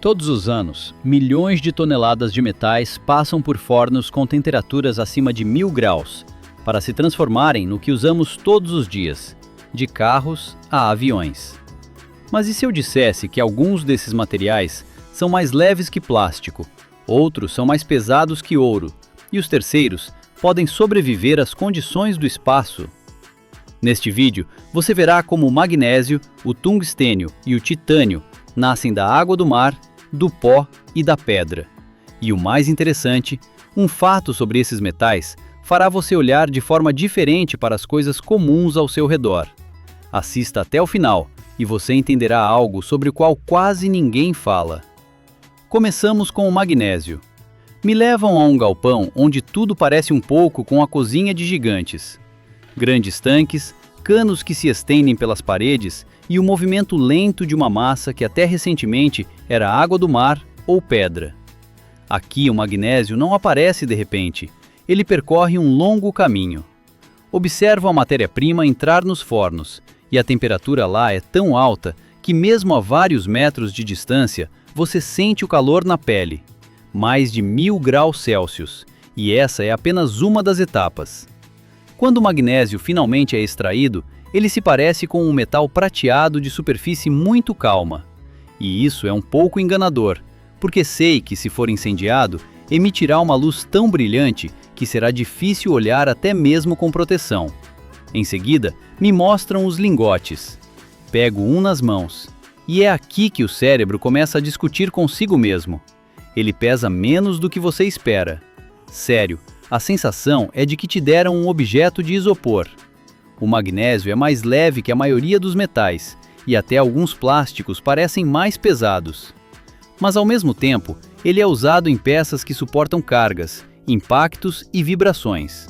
Todos os anos, milhões de toneladas de metais passam por fornos com temperaturas acima de 1000 graus, para se transformarem no que usamos todos os dias, de carros a aviões. Mas e se eu dissesse que alguns desses materiais são mais leves que plástico, outros são mais pesados que ouro, e os terceiros podem sobreviver às condições do espaço? Neste vídeo, você verá como o magnésio, o tungstênio e o titânio nascem da água do mar, do pó e da pedra. E o mais interessante, um fato sobre esses metais fará você olhar de forma diferente para as coisas comuns ao seu redor. Assista até o final e você entenderá algo sobre o qual quase ninguém fala. Começamos com o magnésio. Me levam a um galpão onde tudo parece um pouco com a cozinha de gigantes. Grandes tanques, canos que se estendem pelas paredes e o movimento lento de uma massa que até recentemente era água do mar ou pedra. Aqui o magnésio não aparece de repente, ele percorre um longo caminho. Observo a matéria-prima entrar nos fornos, e a temperatura lá é tão alta que mesmo a vários metros de distância você sente o calor na pele. Mais de 1000 graus Celsius, e essa é apenas uma das etapas. Quando o magnésio finalmente é extraído, ele se parece com um metal prateado de superfície muito calma. E isso é um pouco enganador, porque sei que se for incendiado, emitirá uma luz tão brilhante que será difícil olhar até mesmo com proteção. Em seguida, me mostram os lingotes. Pego um nas mãos, e é aqui que o cérebro começa a discutir consigo mesmo. Ele pesa menos do que você espera. Sério, a sensação é de que te deram um objeto de isopor. O magnésio é mais leve que a maioria dos metais, e até alguns plásticos parecem mais pesados. Mas ao mesmo tempo, ele é usado em peças que suportam cargas, impactos e vibrações.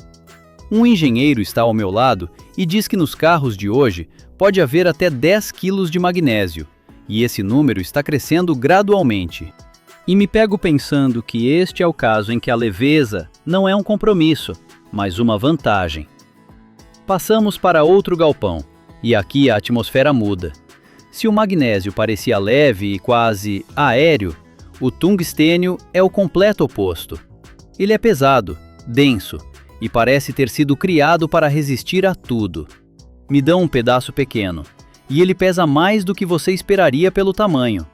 Um engenheiro está ao meu lado e diz que nos carros de hoje pode haver até 10 quilos de magnésio, e esse número está crescendo gradualmente. E me pego pensando que este é o caso em que a leveza não é um compromisso, mas uma vantagem. Passamos para outro galpão, e aqui a atmosfera muda. Se o magnésio parecia leve e quase aéreo, o tungstênio é o completo oposto. Ele é pesado, denso, e parece ter sido criado para resistir a tudo. Me dão um pedaço pequeno, e ele pesa mais do que você esperaria pelo tamanho.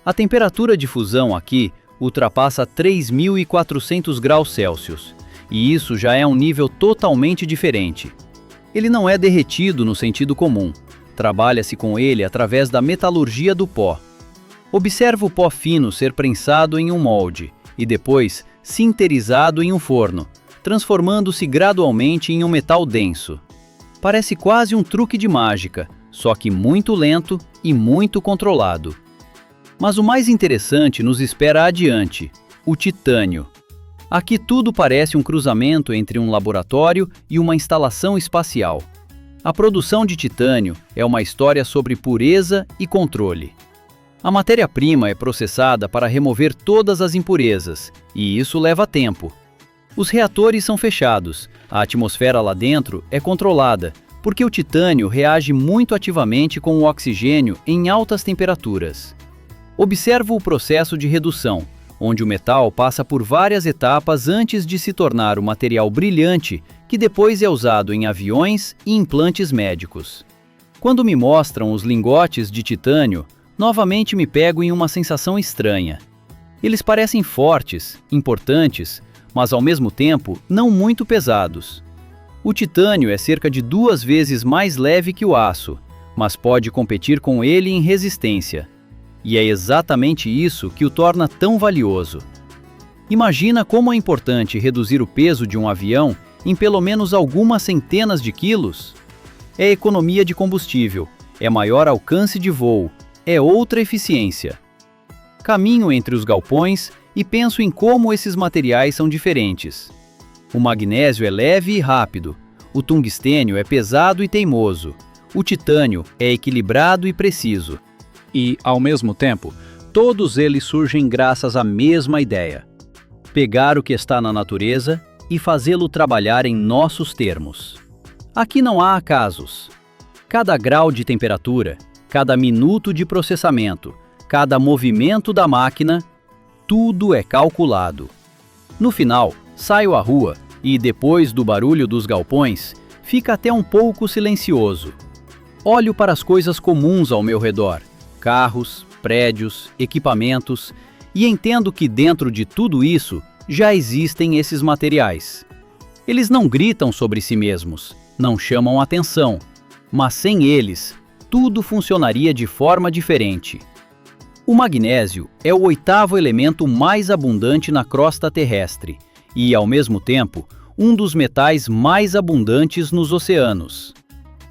A temperatura de fusão aqui ultrapassa 3.400 graus Celsius, e isso já é um nível totalmente diferente. Ele não é derretido no sentido comum, trabalha-se com ele através da metalurgia do pó. Observa o pó fino ser prensado em um molde, e depois sinterizado em um forno, transformando-se gradualmente em um metal denso. Parece quase um truque de mágica, só que muito lento e muito controlado. Mas o mais interessante nos espera adiante, o titânio. Aqui tudo parece um cruzamento entre um laboratório e uma instalação espacial. A produção de titânio é uma história sobre pureza e controle. A matéria-prima é processada para remover todas as impurezas, e isso leva tempo. Os reatores são fechados, a atmosfera lá dentro é controlada, porque o titânio reage muito ativamente com o oxigênio em altas temperaturas. Observo o processo de redução, onde o metal passa por várias etapas antes de se tornar um material brilhante que depois é usado em aviões e implantes médicos. Quando me mostram os lingotes de titânio, novamente me pego em uma sensação estranha. Eles parecem fortes, importantes, mas ao mesmo tempo não muito pesados. O titânio é cerca de 2 vezes mais leve que o aço, mas pode competir com ele em resistência. E é exatamente isso que o torna tão valioso. Imagina como é importante reduzir o peso de um avião em pelo menos algumas centenas de quilos? É economia de combustível, é maior alcance de voo, é outra eficiência. Caminho entre os galpões e penso em como esses materiais são diferentes. O magnésio é leve e rápido, o tungstênio é pesado e teimoso, o titânio é equilibrado e preciso. E, ao mesmo tempo, todos eles surgem graças à mesma ideia: pegar o que está na natureza e fazê-lo trabalhar em nossos termos. Aqui não há acasos. Cada grau de temperatura, cada minuto de processamento, cada movimento da máquina, tudo é calculado. No final, saio à rua e, depois do barulho dos galpões, fica até um pouco silencioso. Olho para as coisas comuns ao meu redor, carros, prédios, equipamentos, e entendo que dentro de tudo isso já existem esses materiais. Eles não gritam sobre si mesmos, não chamam atenção, mas sem eles, tudo funcionaria de forma diferente. O magnésio é o 8º elemento mais abundante na crosta terrestre e, ao mesmo tempo, um dos metais mais abundantes nos oceanos.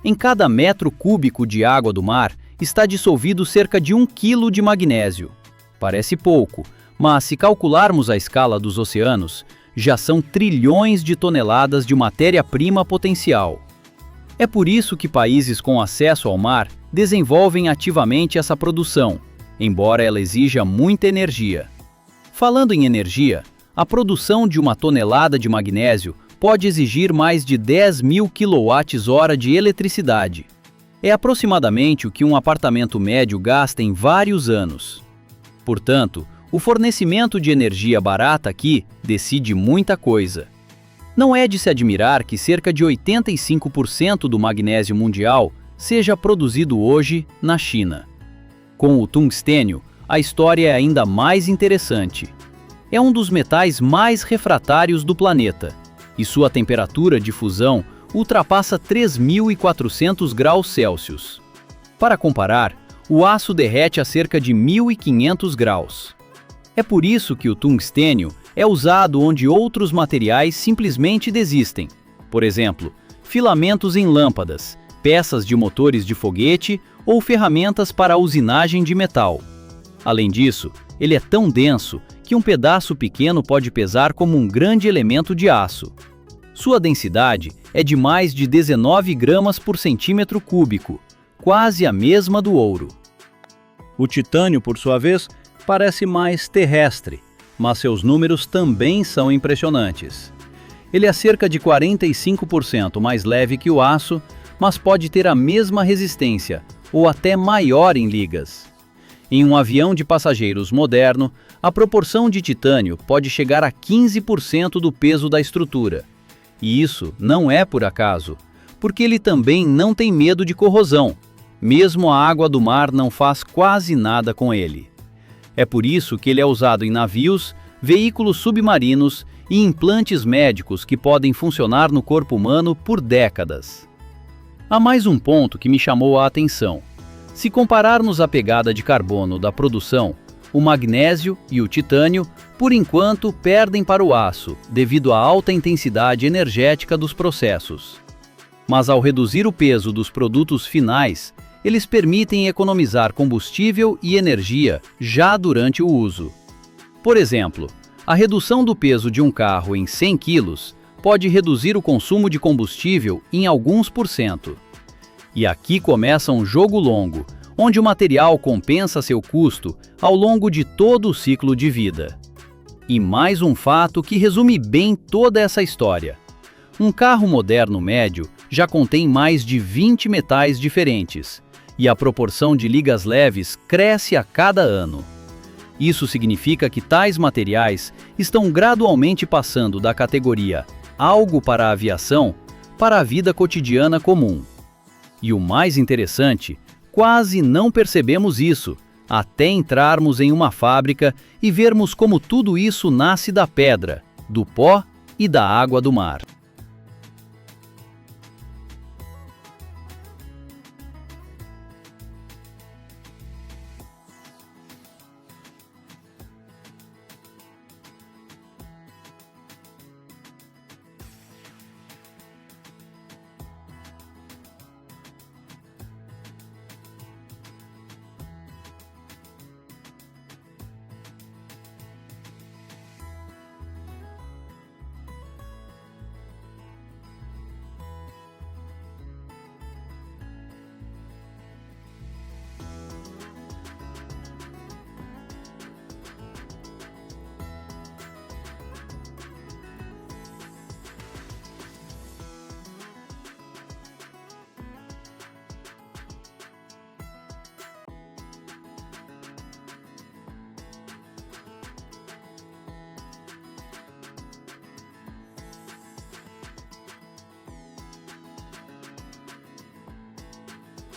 Em cada metro cúbico de água do mar está dissolvido cerca de 1 quilo de magnésio. Parece pouco, mas se calcularmos a escala dos oceanos, já são trilhões de toneladas de matéria-prima potencial. É por isso que países com acesso ao mar desenvolvem ativamente essa produção, embora ela exija muita energia. Falando em energia, a produção de 1 tonelada de magnésio pode exigir mais de 10.000 kWh de eletricidade. É aproximadamente o que um apartamento médio gasta em vários anos. Portanto, o fornecimento de energia barata aqui decide muita coisa. Não é de se admirar que cerca de 85% do magnésio mundial seja produzido hoje na China. Com o tungstênio, a história é ainda mais interessante. É um dos metais mais refratários do planeta, e sua temperatura de fusão ultrapassa 3.400 graus Celsius. Para comparar, o aço derrete a cerca de 1.500 graus. É por isso que o tungstênio é usado onde outros materiais simplesmente desistem. Por exemplo, filamentos em lâmpadas, peças de motores de foguete ou ferramentas para a usinagem de metal. Além disso, ele é tão denso que um pedaço pequeno pode pesar como um grande elemento de aço. Sua densidade é de mais de 19 gramas por centímetro cúbico, quase a mesma do ouro. O titânio, por sua vez, parece mais terrestre, mas seus números também são impressionantes. Ele é cerca de 45% mais leve que o aço, mas pode ter a mesma resistência, ou até maior em ligas. Em um avião de passageiros moderno, a proporção de titânio pode chegar a 15% do peso da estrutura. E isso não é por acaso, porque ele também não tem medo de corrosão. Mesmo a água do mar não faz quase nada com ele. É por isso que ele é usado em navios, veículos submarinos e implantes médicos que podem funcionar no corpo humano por décadas. Há mais um ponto que me chamou a atenção. Se compararmos a pegada de carbono da produção, o magnésio e o titânio, por enquanto, perdem para o aço, devido à alta intensidade energética dos processos. Mas ao reduzir o peso dos produtos finais, eles permitem economizar combustível e energia já durante o uso. Por exemplo, a redução do peso de um carro em 100 kg pode reduzir o consumo de combustível em alguns %. E aqui começa um jogo longo, onde o material compensa seu custo ao longo de todo o ciclo de vida. E mais um fato que resume bem toda essa história. Um carro moderno médio já contém mais de 20 metais diferentes, e a proporção de ligas leves cresce a cada ano. Isso significa que tais materiais estão gradualmente passando da categoria algo para a aviação para a vida cotidiana comum. E o mais interessante, quase não percebemos isso, até entrarmos em uma fábrica e vermos como tudo isso nasce da pedra, do pó e da água do mar.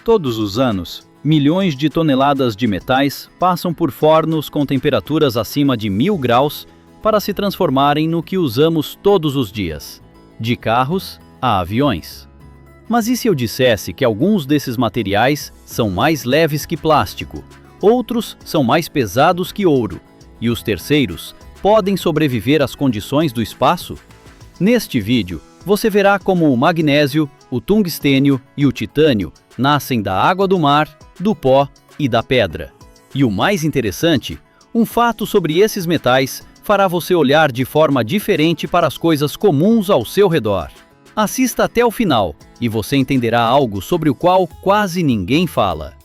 Todos os anos, milhões de toneladas de metais passam por fornos com temperaturas acima de 1000 graus para se transformarem no que usamos todos os dias, de carros a aviões. Mas e se eu dissesse que alguns desses materiais são mais leves que plástico, outros são mais pesados que ouro, e os terceiros podem sobreviver às condições do espaço? Neste vídeo, você verá como o magnésio, o tungstênio e o titânio nascem da água do mar, do pó e da pedra. E o mais interessante, um fato sobre esses metais fará você olhar de forma diferente para as coisas comuns ao seu redor. Assista até o final e você entenderá algo sobre o qual quase ninguém fala.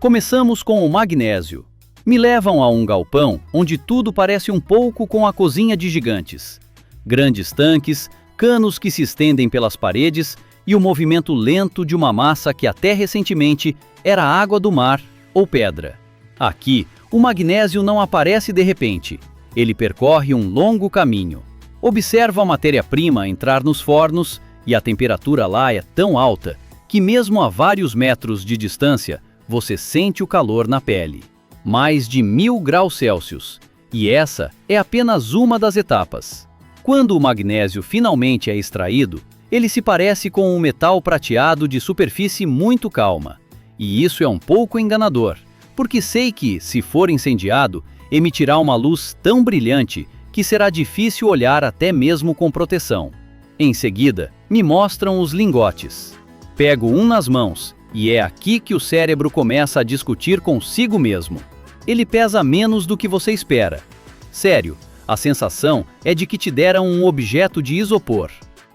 Começamos com o magnésio. Me levam a um galpão onde tudo parece um pouco com a cozinha de gigantes. Grandes tanques, canos que se estendem pelas paredes e o movimento lento de uma massa que até recentemente era água do mar ou pedra. Aqui, o magnésio não aparece de repente. Ele percorre um longo caminho. Observa a matéria-prima entrar nos fornos e a temperatura lá é tão alta que mesmo a vários metros de distância você sente o calor na pele. Mais de 1000 graus Celsius. E essa é apenas uma das etapas. Quando o magnésio finalmente é extraído, ele se parece com um metal prateado de superfície muito calma. E isso é um pouco enganador, porque sei que, se for incendiado, emitirá uma luz tão brilhante que será difícil olhar até mesmo com proteção. Em seguida, me mostram os lingotes. Pego um nas mãos, e é aqui que o cérebro começa a discutir consigo mesmo. Ele pesa menos do que você espera. Sério, a sensação é de que te deram um objeto de isopor.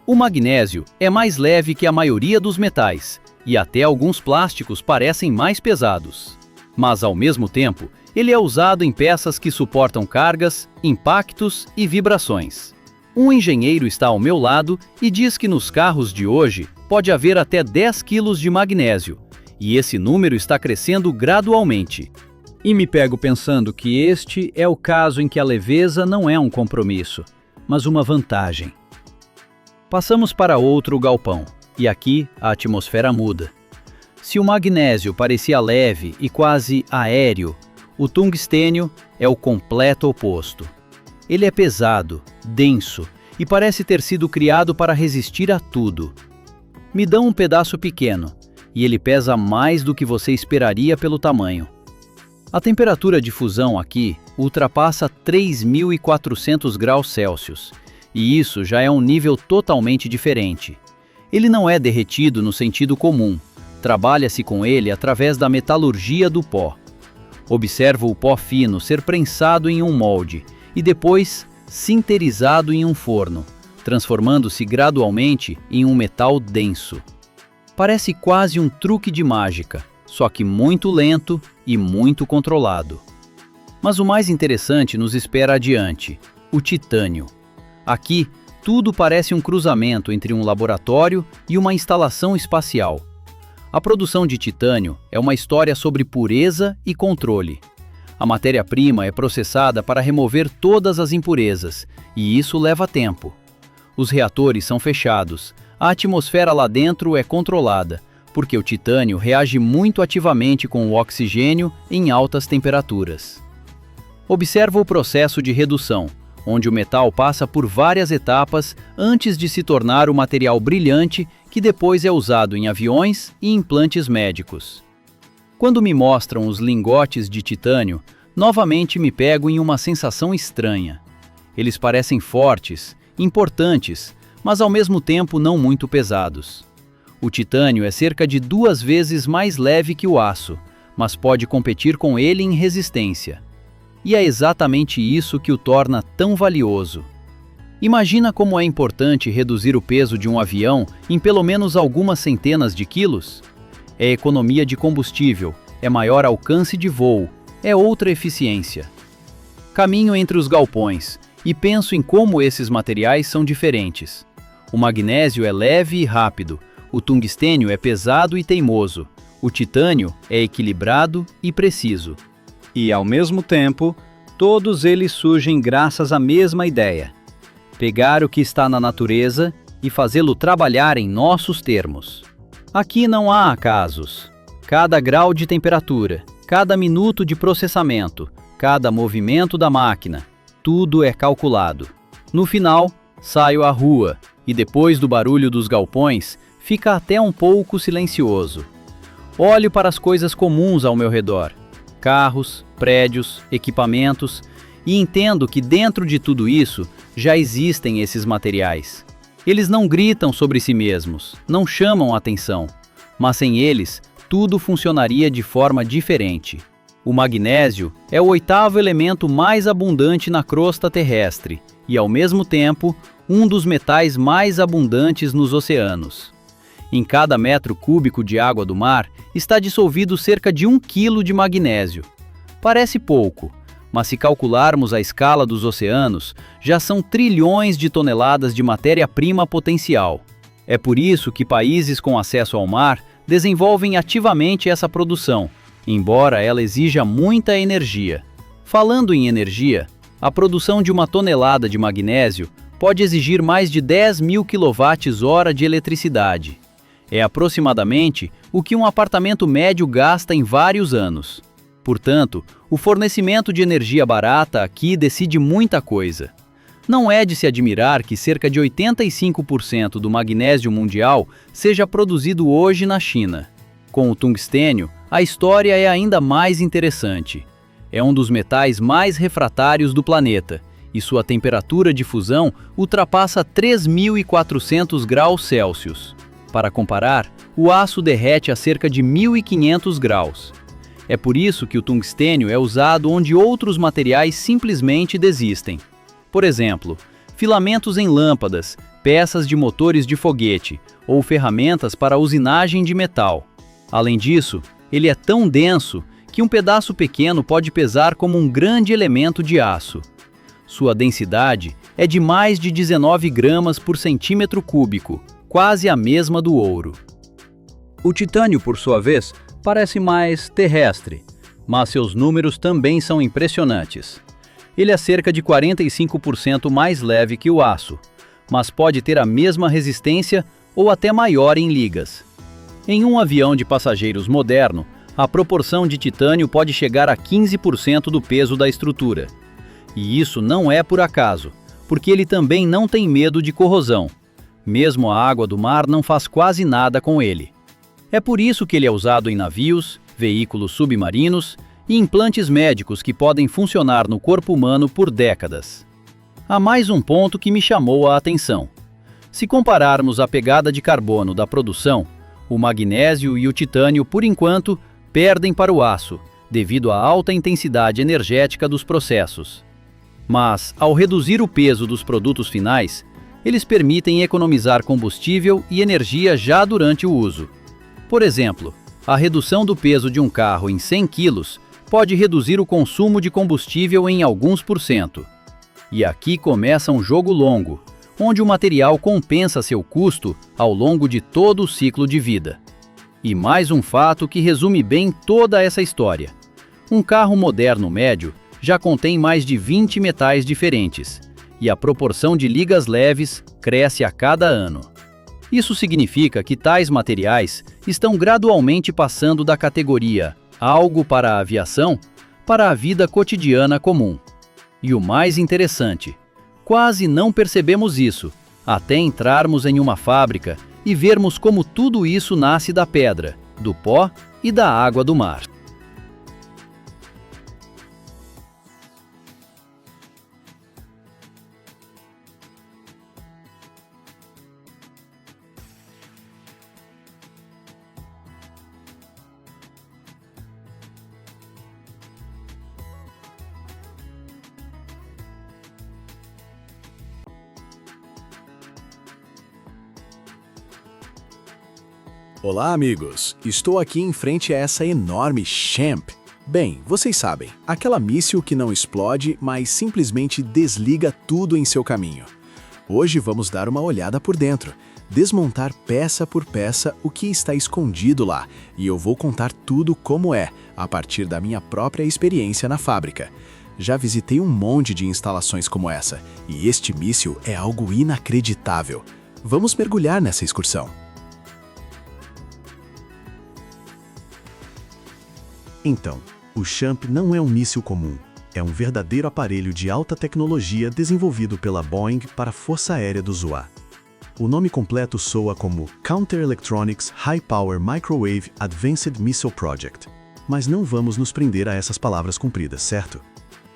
O magnésio é mais leve que a maioria dos metais, e até alguns plásticos parecem mais pesados. Mas, ao mesmo tempo, ele é usado em peças que suportam cargas, impactos e vibrações. Um engenheiro está ao meu lado e diz que nos carros de hoje pode haver até 10 quilos de magnésio, e esse número está crescendo gradualmente. E me pego pensando que este é o caso em que a leveza não é um compromisso, mas uma vantagem. Passamos para outro galpão, e aqui a atmosfera muda. Se o magnésio parecia leve e quase aéreo, o tungstênio é o completo oposto. Ele é pesado, denso e parece ter sido criado para resistir a tudo. Me dão um pedaço pequeno, e ele pesa mais do que você esperaria pelo tamanho. A temperatura de fusão aqui ultrapassa 3.400 graus Celsius, e isso já é um nível totalmente diferente. Ele não é derretido no sentido comum, trabalha-se com ele através da metalurgia do pó. Observo o pó fino ser prensado em um molde e depois sinterizado em um forno, transformando-se gradualmente em um metal denso. Parece quase um truque de mágica, só que muito lento e muito controlado. Mas o mais interessante nos espera adiante, o titânio. Aqui, tudo parece um cruzamento entre um laboratório e uma instalação espacial. A produção de titânio é uma história sobre pureza e controle. A matéria-prima é processada para remover todas as impurezas, e isso leva tempo. Os reatores são fechados, a atmosfera lá dentro é controlada, porque o titânio reage muito ativamente com o oxigênio em altas temperaturas. Observa o processo de redução, onde o metal passa por várias etapas antes de se tornar o material brilhante que depois é usado em aviões e implantes médicos. Quando me mostram os lingotes de titânio, novamente me pego em uma sensação estranha. Eles parecem fortes, importantes, mas ao mesmo tempo não muito pesados. O titânio é cerca de 2 vezes mais leve que o aço, mas pode competir com ele em resistência. E é exatamente isso que o torna tão valioso. Imagina como é importante reduzir o peso de um avião em pelo menos algumas centenas de quilos? É economia de combustível, é maior alcance de voo, é outra eficiência. Caminho entre os galpões e penso em como esses materiais são diferentes. O magnésio é leve e rápido, o tungstênio é pesado e teimoso, o titânio é equilibrado e preciso. E, ao mesmo tempo, todos eles surgem graças à mesma ideia: pegar o que está na natureza e fazê-lo trabalhar em nossos termos. Aqui não há acasos. Cada grau de temperatura, cada minuto de processamento, cada movimento da máquina, tudo é calculado. No final, saio à rua e depois do barulho dos galpões, fica até um pouco silencioso. Olho para as coisas comuns ao meu redor, carros, prédios, equipamentos, e entendo que dentro de tudo isso já existem esses materiais. Eles não gritam sobre si mesmos, não chamam atenção, mas sem eles, tudo funcionaria de forma diferente. O magnésio é o 8º elemento mais abundante na crosta terrestre e, ao mesmo tempo, um dos metais mais abundantes nos oceanos. Em cada metro cúbico de água do mar está dissolvido cerca de 1 quilo de magnésio. Parece pouco, mas se calcularmos a escala dos oceanos, já são trilhões de toneladas de matéria-prima potencial. É por isso que países com acesso ao mar desenvolvem ativamente essa produção, embora ela exija muita energia. Falando em energia, a produção de 1 tonelada de magnésio pode exigir mais de 10.000 kWh de eletricidade. É aproximadamente o que um apartamento médio gasta em vários anos. Portanto, o fornecimento de energia barata aqui decide muita coisa. Não é de se admirar que cerca de 85% do magnésio mundial seja produzido hoje na China. Com o tungstênio, a história é ainda mais interessante. É um dos metais mais refratários do planeta, e sua temperatura de fusão ultrapassa 3.400 graus Celsius. Para comparar, o aço derrete a cerca de 1.500 graus. É por isso que o tungstênio é usado onde outros materiais simplesmente desistem. Por exemplo, filamentos em lâmpadas, peças de motores de foguete ou ferramentas para usinagem de metal. Além disso, ele é tão denso que um pedaço pequeno pode pesar como um grande elemento de aço. Sua densidade é de mais de 19 gramas por centímetro cúbico, quase a mesma do ouro. O titânio, por sua vez, parece mais terrestre, mas seus números também são impressionantes. Ele é cerca de 45% mais leve que o aço, mas pode ter a mesma resistência ou até maior em ligas. Em um avião de passageiros moderno, a proporção de titânio pode chegar a 15% do peso da estrutura. E isso não é por acaso, porque ele também não tem medo de corrosão. Mesmo a água do mar não faz quase nada com ele. É por isso que ele é usado em navios, veículos submarinos e implantes médicos que podem funcionar no corpo humano por décadas. Há mais um ponto que me chamou a atenção. Se compararmos a pegada de carbono da produção, o magnésio e o titânio, por enquanto, perdem para o aço, devido à alta intensidade energética dos processos. Mas, ao reduzir o peso dos produtos finais, eles permitem economizar combustível e energia já durante o uso. Por exemplo, a redução do peso de um carro em 100 kg pode reduzir o consumo de combustível em alguns %. E aqui começa um jogo longo, onde o material compensa seu custo ao longo de todo o ciclo de vida. E mais um fato que resume bem toda essa história. Um carro moderno médio já contém mais de 20 metais diferentes, e a proporção de ligas leves cresce a cada ano. Isso significa que tais materiais estão gradualmente passando da categoria algo para a aviação para a vida cotidiana comum. E o mais interessante, quase não percebemos isso, até entrarmos em uma fábrica e vermos como tudo isso nasce da pedra, do pó e da água do mar. Olá, amigos! Estou aqui em frente a essa enorme Champ. Bem, vocês sabem, aquela míssil que não explode, mas simplesmente desliga tudo em seu caminho. Hoje vamos dar uma olhada por dentro, desmontar peça por peça o que está escondido lá, e eu vou contar tudo como é, a partir da minha própria experiência na fábrica. Já visitei um monte de instalações como essa, e este míssil é algo inacreditável. Vamos mergulhar nessa excursão. Então, o Champ não é um míssil comum. É um verdadeiro aparelho de alta tecnologia desenvolvido pela Boeing para a Força Aérea do ZUA. O nome completo soa como Counter Electronics High Power Microwave Advanced Missile Project. Mas não vamos nos prender a essas palavras compridas, certo?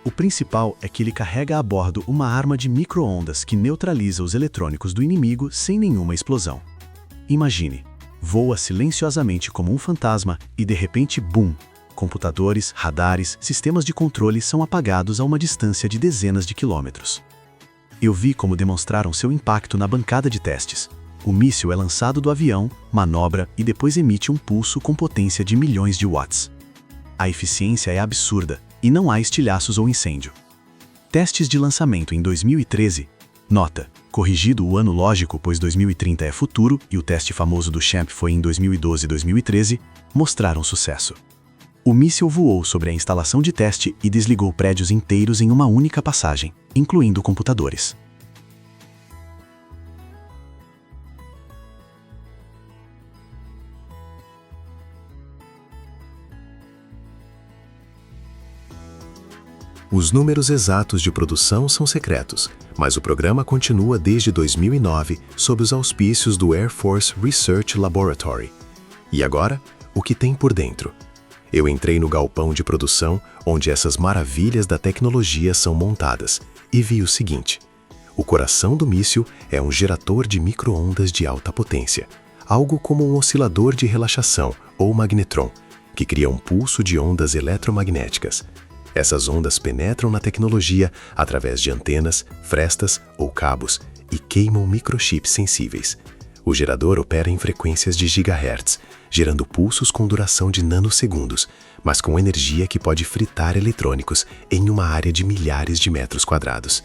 O principal é que ele carrega a bordo uma arma de micro-ondas que neutraliza os eletrônicos do inimigo sem nenhuma explosão. Imagine, voa silenciosamente como um fantasma e de repente, bum! Computadores, radares, sistemas de controle são apagados a uma distância de dezenas de quilômetros. Eu vi como demonstraram seu impacto na bancada de testes. O míssil é lançado do avião, manobra e depois emite um pulso com potência de milhões de watts. A eficiência é absurda e não há estilhaços ou incêndio. Testes de lançamento em 2013, nota, corrigido o ano lógico pois 2030 é futuro e o teste famoso do Champ foi em 2012 e 2013, mostraram sucesso. O míssil voou sobre a instalação de teste e desligou prédios inteiros em uma única passagem, incluindo computadores. Os números exatos de produção são secretos, mas o programa continua desde 2009 sob os auspícios do Air Force Research Laboratory. E agora, o que tem por dentro? Eu entrei no galpão de produção onde essas maravilhas da tecnologia são montadas e vi o seguinte: o coração do míssil é um gerador de micro-ondas de alta potência, algo como um oscilador de relaxação ou magnetron, que cria um pulso de ondas eletromagnéticas. Essas ondas penetram na tecnologia através de antenas, frestas ou cabos e queimam microchips sensíveis. O gerador opera em frequências de gigahertz, gerando pulsos com duração de nanosegundos, mas com energia que pode fritar eletrônicos em uma área de milhares de metros quadrados.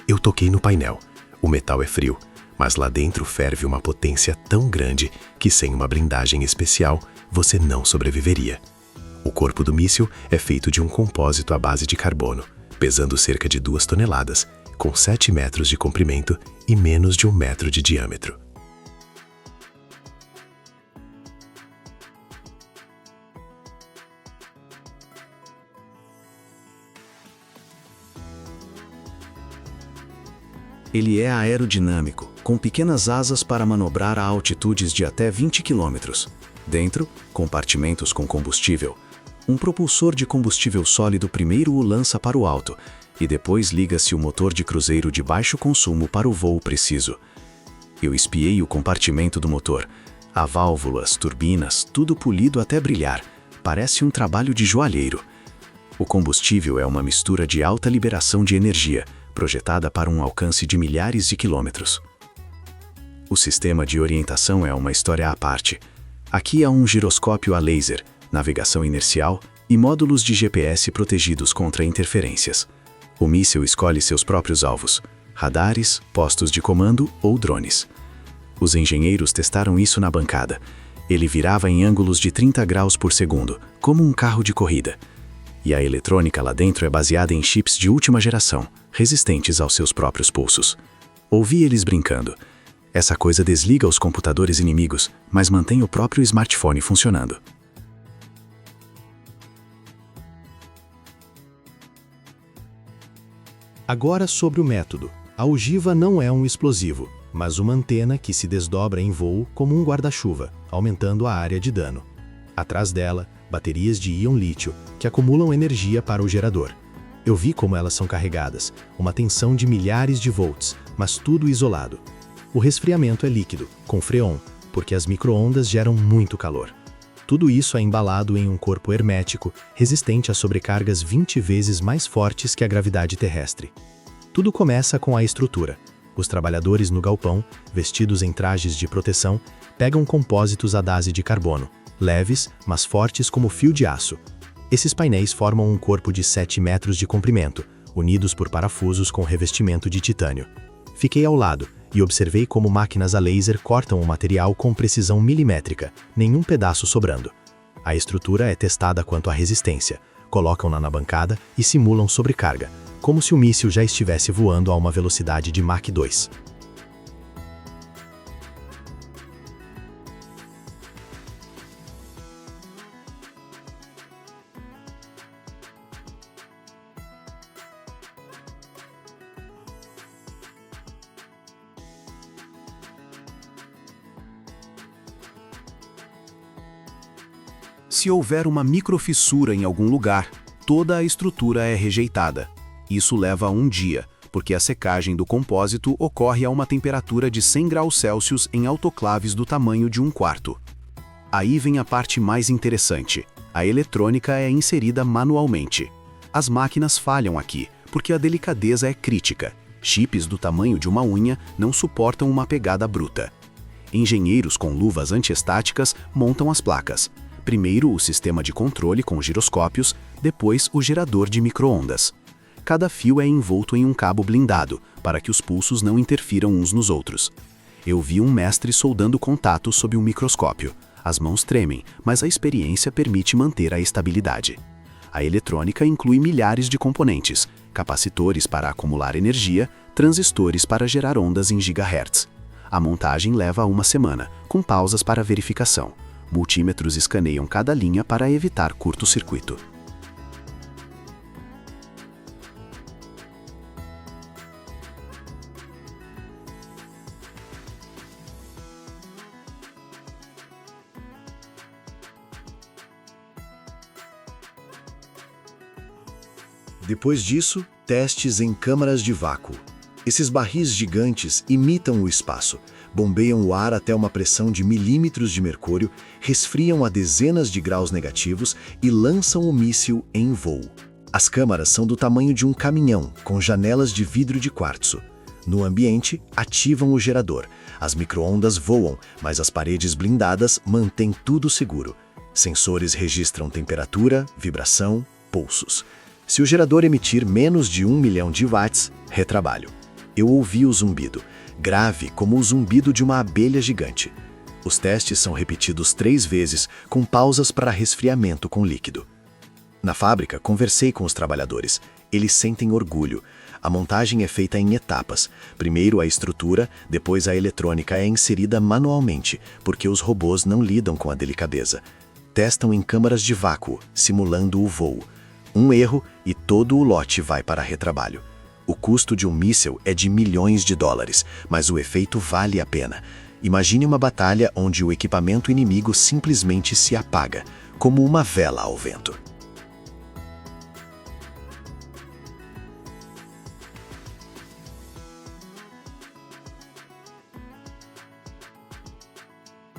Eu toquei no painel. O metal é frio, mas lá dentro ferve uma potência tão grande que sem uma blindagem especial, você não sobreviveria. O corpo do míssil é feito de um compósito à base de carbono, pesando cerca de 2 toneladas, com 7 metros de comprimento e menos de 1 metro de diâmetro. Ele é aerodinâmico, com pequenas asas para manobrar a altitudes de até 20 km. Dentro, compartimentos com combustível. Um propulsor de combustível sólido primeiro o lança para o alto, e depois liga-se o motor de cruzeiro de baixo consumo para o voo preciso. Eu espiei o compartimento do motor. Há válvulas, turbinas, tudo polido até brilhar. Parece um trabalho de joalheiro. O combustível é uma mistura de alta liberação de energia, projetada para um alcance de milhares de quilômetros. O sistema de orientação é uma história à parte. Aqui há um giroscópio a laser, navegação inercial e módulos de GPS protegidos contra interferências. O míssil escolhe seus próprios alvos, radares, postos de comando ou drones. Os engenheiros testaram isso na bancada. Ele virava em ângulos de 30 graus por segundo, como um carro de corrida. E a eletrônica lá dentro é baseada em chips de última geração, resistentes aos seus próprios pulsos. Ouvi eles brincando. Essa coisa desliga os computadores inimigos, mas mantém o próprio smartphone funcionando. Agora sobre o método. A ogiva não é um explosivo, mas uma antena que se desdobra em voo como um guarda-chuva, aumentando a área de dano. Atrás dela, baterias de íon lítio, que acumulam energia para o gerador. Eu vi como elas são carregadas, uma tensão de milhares de volts, mas tudo isolado. O resfriamento é líquido, com freon, porque as micro-ondas geram muito calor. Tudo isso é embalado em um corpo hermético, resistente a sobrecargas 20 vezes mais fortes que a gravidade terrestre. Tudo começa com a estrutura. Os trabalhadores no galpão, vestidos em trajes de proteção, pegam compósitos à base de carbono, leves, mas fortes como fio de aço. Esses painéis formam um corpo de 7 metros de comprimento, unidos por parafusos com revestimento de titânio. Fiquei ao lado e observei como máquinas a laser cortam o material com precisão milimétrica, nenhum pedaço sobrando. A estrutura é testada quanto à resistência, colocam-na na bancada e simulam sobrecarga, como se o míssil já estivesse voando a uma velocidade de Mach 2. Se houver uma microfissura em algum lugar, toda a estrutura é rejeitada. Isso leva 1 dia, porque a secagem do compósito ocorre a uma temperatura de 100 graus Celsius em autoclaves do tamanho de 1/4. Aí vem a parte mais interessante. A eletrônica é inserida manualmente. As máquinas falham aqui, porque a delicadeza é crítica. Chips do tamanho de uma unha não suportam uma pegada bruta. Engenheiros com luvas antiestáticas montam as placas. Primeiro o sistema de controle com giroscópios, depois o gerador de micro-ondas. Cada fio é envolto em um cabo blindado, para que os pulsos não interfiram uns nos outros. Eu vi um mestre soldando contatos sob um microscópio. As mãos tremem, mas a experiência permite manter a estabilidade. A eletrônica inclui milhares de componentes, capacitores para acumular energia, transistores para gerar ondas em gigahertz. A montagem leva 1 semana, com pausas para verificação. Multímetros escaneiam cada linha para evitar curto-circuito. Depois disso, testes em câmaras de vácuo. Esses barris gigantes imitam o espaço, bombeiam o ar até uma pressão de milímetros de mercúrio, resfriam a dezenas de graus negativos e lançam o míssil em voo. As câmaras são do tamanho de um caminhão, com janelas de vidro de quartzo. No ambiente, ativam o gerador. As micro-ondas voam, mas as paredes blindadas mantêm tudo seguro. Sensores registram temperatura, vibração, pulsos. Se o gerador emitir menos de 1 milhão de watts, retrabalho. Eu ouvi o zumbido, grave como o zumbido de uma abelha gigante. Os testes são repetidos 3 vezes, com pausas para resfriamento com líquido. Na fábrica, conversei com os trabalhadores. Eles sentem orgulho. A montagem é feita em etapas. Primeiro a estrutura, depois a eletrônica é inserida manualmente, porque os robôs não lidam com a delicadeza. Testam em câmaras de vácuo, simulando o voo. Um erro e todo o lote vai para retrabalho. O custo de um míssil é de milhões de dólares, mas o efeito vale a pena. Imagine uma batalha onde o equipamento inimigo simplesmente se apaga, como uma vela ao vento.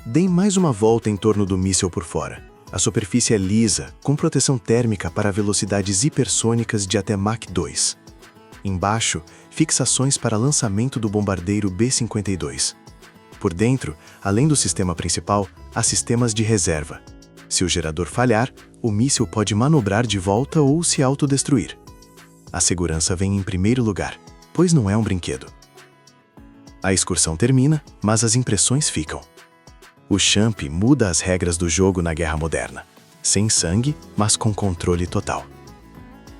Deem mais uma volta em torno do míssil por fora. A superfície é lisa, com proteção térmica para velocidades hipersônicas de até Mach 2. Embaixo, fixações para lançamento do bombardeiro B-52. Por dentro, além do sistema principal, há sistemas de reserva. Se o gerador falhar, o míssil pode manobrar de volta ou se autodestruir. A segurança vem em primeiro lugar, pois não é um brinquedo. A excursão termina, mas as impressões ficam. O Champ muda as regras do jogo na guerra moderna. Sem sangue, mas com controle total.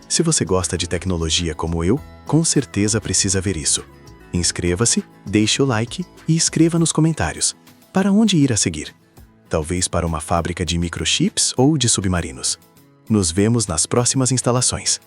Se você gosta de tecnologia como eu, com certeza precisa ver isso. Inscreva-se, deixe o like e escreva nos comentários. Para onde ir a seguir? Talvez para uma fábrica de microchips ou de submarinos. Nos vemos nas próximas instalações.